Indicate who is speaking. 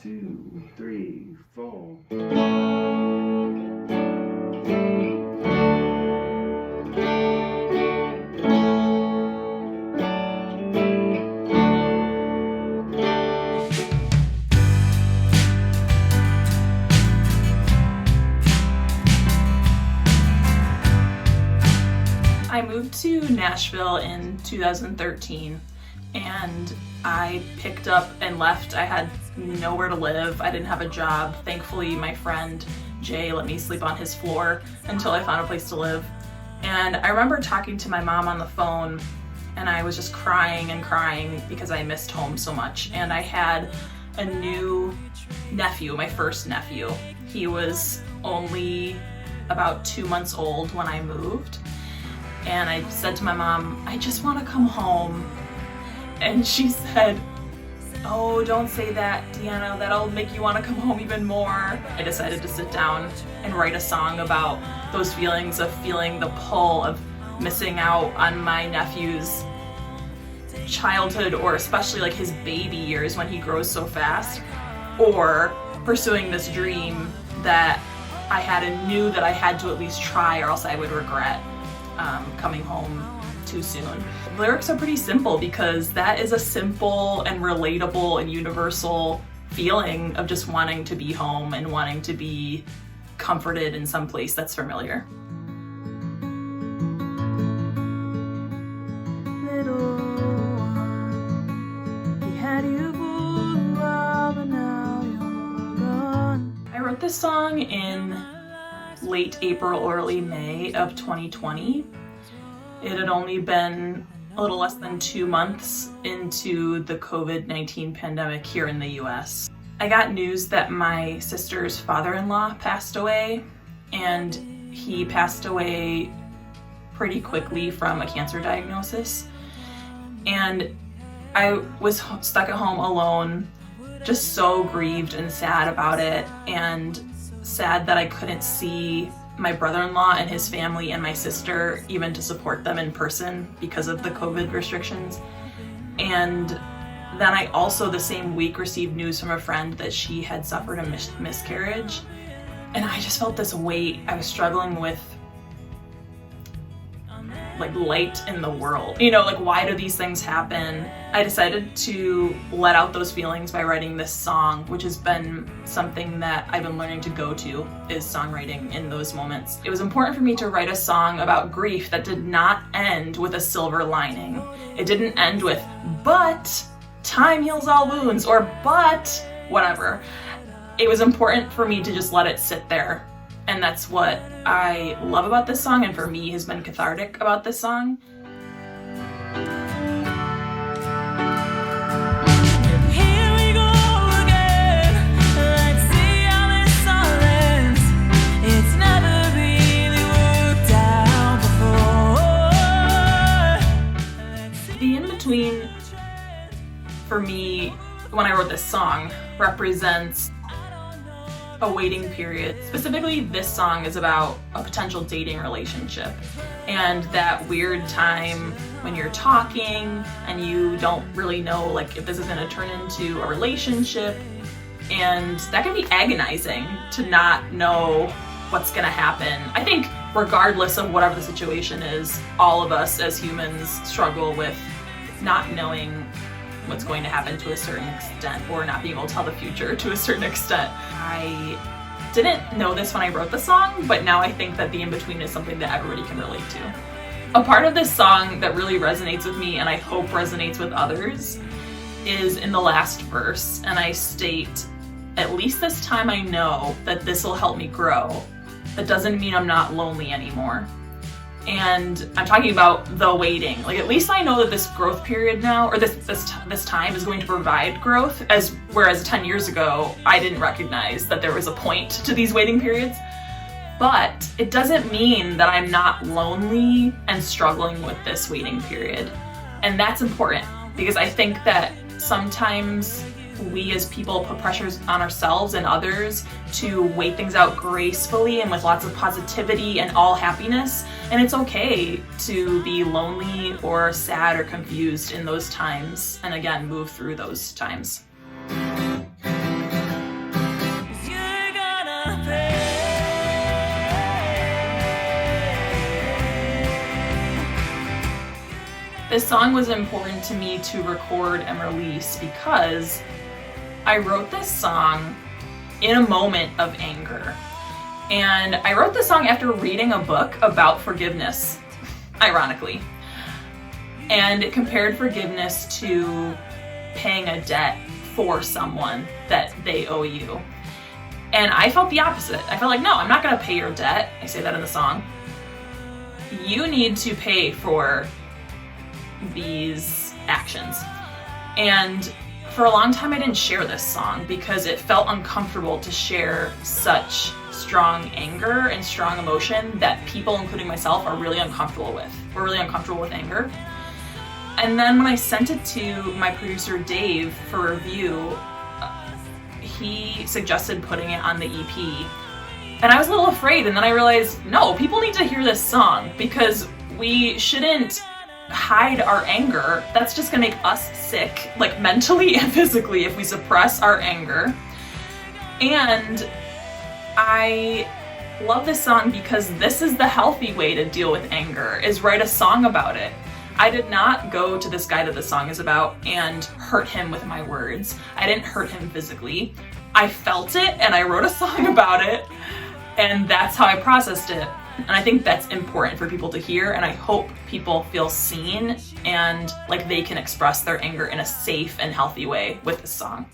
Speaker 1: 2, 3, 4.
Speaker 2: I moved to Nashville in 2013 and I picked up and left. I had nowhere to live. I didn't have a job. Thankfully, my friend Jay let me sleep on his floor until I found a place to live. And I remember talking to my mom on the phone and I was just crying and crying because I missed home so much. And I had a new nephew, my first nephew. He was only about 2 months old when I moved. And I said to my mom, I just want to come home. And she said, oh, don't say that, Deanna, that'll make you want to come home even more. I decided to sit down and write a song about those feelings of feeling the pull of missing out on my nephew's childhood, or especially like his baby years when he grows so fast, or pursuing this dream that I had and knew that I had to at least try or else I would regret coming home too soon. Lyrics are pretty simple because that is a simple and relatable and universal feeling of just wanting to be home and wanting to be comforted in some place that's familiar.
Speaker 3: Little one, we had you for a while, but now you're gone.
Speaker 2: I wrote this song in late April, early May of 2020. It had only been a little less than 2 months into the COVID-19 pandemic here in the US. I got news that my sister's father-in-law passed away, and he passed away pretty quickly from a cancer diagnosis. And I was stuck at home alone, just so grieved and sad about it, and sad that I couldn't see my brother-in-law and his family and my sister even to support them in person because of the COVID restrictions. And then I also the same week received news from a friend that she had suffered a miscarriage. And I just felt this weight. I was struggling with like light in the world. You know, like why do these things happen? I decided to let out those feelings by writing this song, which has been something that I've been learning to go to, is songwriting in those moments. It was important for me to write a song about grief that did not end with a silver lining. It didn't end with, but time heals all wounds, or but whatever. It was important for me to just let it sit there. And that's what I love about this song, and for me has been cathartic about this song.
Speaker 3: Here we go again. Let's see how this all ends. It's never really worked out before.
Speaker 2: The in-between for me when I wrote this song represents a waiting period. Specifically, this song is about a potential dating relationship and that weird time when you're talking and you don't really know like if this is going to turn into a relationship, and that can be agonizing to not know what's going to happen. I think regardless of whatever the situation is, all of us as humans struggle with not knowing what's going to happen to a certain extent, or not being able to tell the future to a certain extent. I didn't know this when I wrote the song, but now I think that the in-between is something that everybody can relate to. A part of this song that really resonates with me, and I hope resonates with others, is in the last verse, and I state, at least this time I know that this will help me grow. That doesn't mean I'm not lonely anymore. And I'm talking about the waiting. Like, at least I know that this growth period now, or this time is going to provide growth, whereas 10 years ago, I didn't recognize that there was a point to these waiting periods. But it doesn't mean that I'm not lonely and struggling with this waiting period. And that's important, because I think that sometimes we as people put pressures on ourselves and others to wait things out gracefully and with lots of positivity and all happiness. And it's okay to be lonely or sad or confused in those times, and again, move through those times. This song was important to me to record and release because I wrote this song in a moment of anger. And I wrote this song after reading a book about forgiveness, ironically. And it compared forgiveness to paying a debt for someone that they owe you. And I felt the opposite. I felt like, no, I'm not gonna pay your debt. I say that in the song. You need to pay for these actions. And for a long time I didn't share this song because it felt uncomfortable to share such strong anger and strong emotion that people, including myself, are really uncomfortable with. We're really uncomfortable with anger. And then when I sent it to my producer Dave for review, he suggested putting it on the EP. And I was a little afraid, and then I realized, no, people need to hear this song because we shouldn't hide our anger. That's just gonna make us sick, like mentally and physically, if we suppress our anger. And I love this song because this is the healthy way to deal with anger, is write a song about it. I did not go to this guy that the song is about and hurt him with my words. I didn't hurt him physically. I felt it and I wrote a song about it, and that's how I processed it. And I think that's important for people to hear, and I hope people feel seen and like they can express their anger in a safe and healthy way with this song.